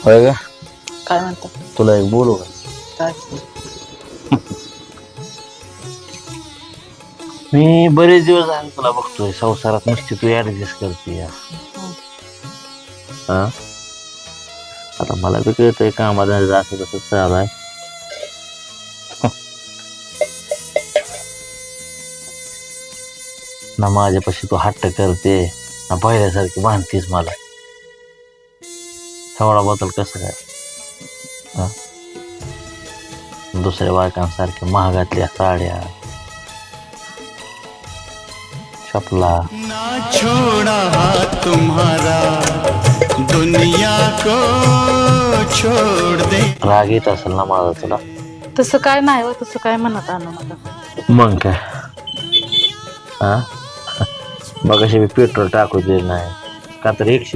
होय का? काय म्हणतो? तुला एक बोलू का? काय? मी बरेच दिवस झाले तुला बघतोय संसारात नुसती तू ऍडजस्ट करते या. हा? आता मला बी कळतंय कामाला असं तसं चालू आहे. ना माझ्यापाशी तू हट्ट करते ना पहिल्यासारखी बांधतीस मला. एवढा बदल कसं काय? हा? दुसऱ्या बायकांसारख्या महागातल्या साड्या, चपला, ना छोड़ा हाथ तुम्हारा दुनिया को छोड़ दे. राग येत असेल ना माझा तुला? तसं काय नाही हो, तसं काय म्हणत आणू नका. मग काय? हा? मग कशी पेट्रोल टाकू दे नाही का तर 120